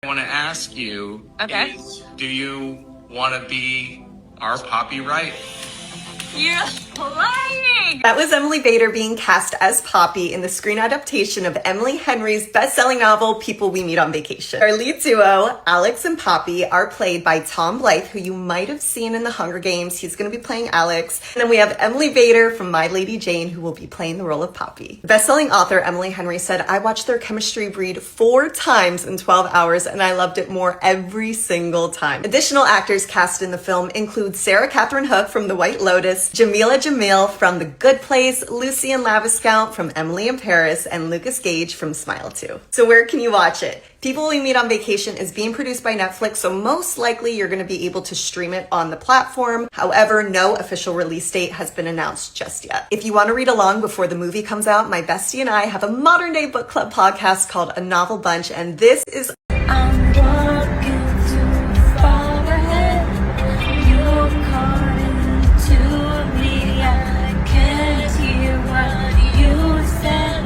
I want to ask you Okay. is, do you want to be our Poppy Wright? You're lying! That was Emily Bader being cast as Poppy in the screen adaptation of Emily Henry's best-selling novel, People We Meet on Vacation. Our lead duo, Alex and Poppy, are played by Tom Blythe, who you might have seen in The Hunger Games. He's going to be playing Alex. And then we have Emily Bader from My Lady Jane, who will be playing the role of Poppy. Best-selling author Emily Henry said, "I watched their chemistry breed 4 times in 12 hours, and I loved it more every single time." Additional actors cast in the film include Sarah Catherine Hook from The White Lotus, Jamila Jamil from The Good Place, Lucy and Laviscount from Emily in Paris, and Lucas Gage from Smile 2. So where can you watch it? People We Meet on Vacation is being produced by Netflix, so most likely you're going to be able to stream it on the platform. However, no official release date has been announced just yet. If you want to read along before the movie comes out, my bestie and I have a modern day book club podcast called A Novel Bunch, and this is I'm walking too far ahead. You're calling to me. I can't hear what you said.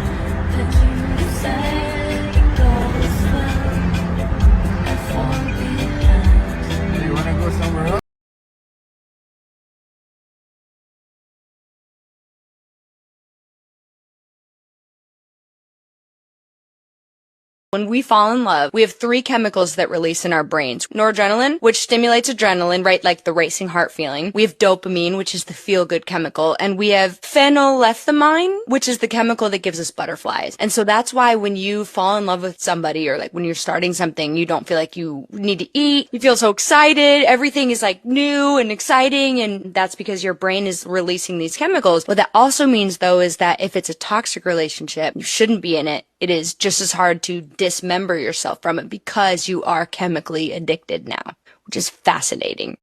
But you said go slow. I fall behind. You wanna go somewhere else? When we fall in love, we have 3 chemicals that release in our brains. Noradrenaline, which stimulates adrenaline, right, like the racing heart feeling. We have dopamine, which is the feel-good chemical. And we have phenylethylamine, which is the chemical that gives us butterflies. And so that's why when you fall in love with somebody, or like when you're starting something, you don't feel like you need to eat. You feel so excited. Everything is like new and exciting. And that's because your brain is releasing these chemicals. What that also means, though, is that if it's a toxic relationship, you shouldn't be in it. It is just as hard to dismember yourself from it because you are chemically addicted now, which is fascinating.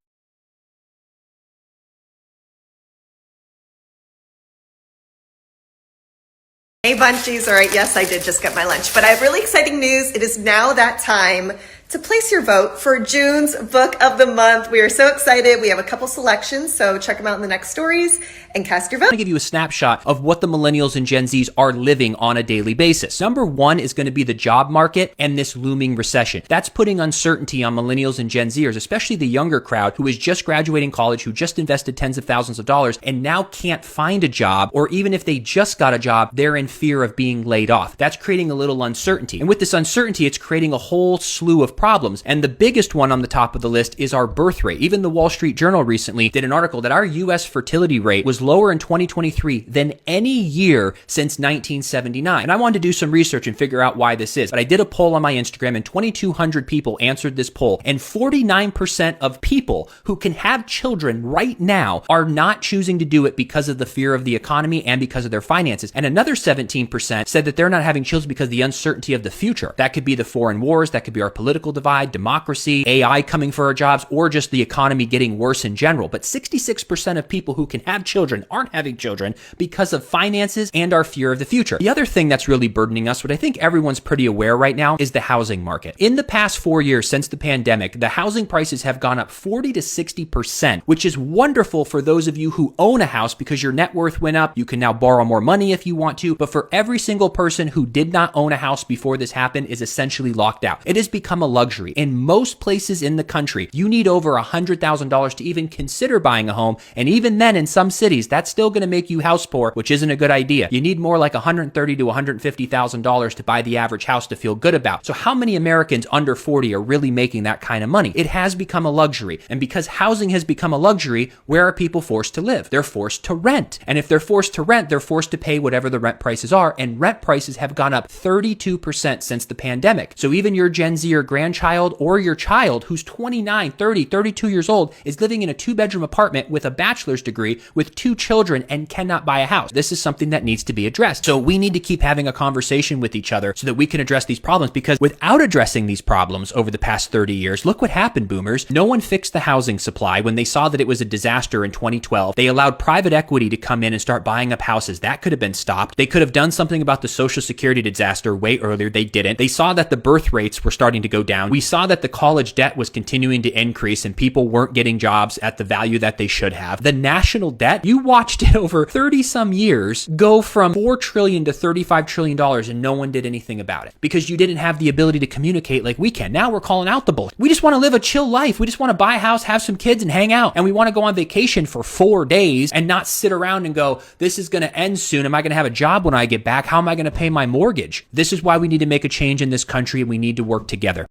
Hey Bunchies, all right, yes, I did just get my lunch, but I have really exciting news. It is now that time to place your vote for June's Book of the Month. We are so excited. We have a couple selections, so check them out in the next stories and cast your vote. I'm going to give you a snapshot of what the millennials and Gen Zs are living on a daily basis. Number 1 is going to be the job market and this looming recession. That's putting uncertainty on millennials and Gen Zers, especially the younger crowd who is just graduating college, who just invested tens of thousands of dollars and now can't find a job, or even if they just got a job, they're in fear of being laid off. That's creating a little uncertainty. And with this uncertainty, it's creating a whole slew of problems. And the biggest one on the top of the list is our birth rate. Even the Wall Street Journal recently did an article that our U.S. fertility rate was lower in 2023 than any year since 1979. And I wanted to do some research and figure out why this is. But I did a poll on my Instagram and 2,200 people answered this poll. And 49% of people who can have children right now are not choosing to do it because of the fear of the economy and because of their finances. And another 17% said that they're not having children because of the uncertainty of the future. That could be the foreign wars, that could be our political divide, democracy, AI coming for our jobs, or just the economy getting worse in general. But 66% of people who can have children aren't having children because of finances and our fear of the future. The other thing that's really burdening us, what I think everyone's pretty aware right now, is the housing market. In the past 4 years since the pandemic, the housing prices have gone up 40 to 60%, which is wonderful for those of you who own a house because your net worth went up. You can now borrow more money if you want to. But for every single person who did not own a house before this happened is essentially locked out. It has become a luxury. In most places in the country, you need over $100,000 to even consider buying a home. And even then, in some cities, that's still going to make you house poor, which isn't a good idea. You need more like $130,000 to $150,000 to buy the average house to feel good about. So how many Americans under 40 are really making that kind of money? It has become a luxury. And because housing has become a luxury, where are people forced to live? They're forced to rent. And if they're forced to rent, they're forced to pay whatever the rent prices are. And rent prices have gone up 32% since the pandemic. So even your Gen Z or grandchild or your child who's 29, 30, 32 years old is living in a 2-bedroom apartment with a bachelor's degree with 2 children and cannot buy a house. This is something that needs to be addressed. So we need to keep having a conversation with each other so that we can address these problems, because without addressing these problems over the past 30 years, look what happened, boomers. No one fixed the housing supply when they saw that it was a disaster in 2012. They allowed private equity to come in and start buying up houses. That could have been stopped. They could have done something about the Social Security disaster way earlier. They didn't. They saw that the birth rates were starting to go down down. We saw that the college debt was continuing to increase and people weren't getting jobs at the value that they should have. The national debt, you watched it over 30 some years go from $4 trillion to $35 trillion and no one did anything about it because you didn't have the ability to communicate like we can. Now we're calling out the bullshit. We just want to live a chill life. We just want to buy a house, have some kids and hang out. And we want to go on vacation for 4 days and not sit around and go, this is going to end soon. Am I going to have a job when I get back? How am I going to pay my mortgage? This is why we need to make a change in this country and we need to work together.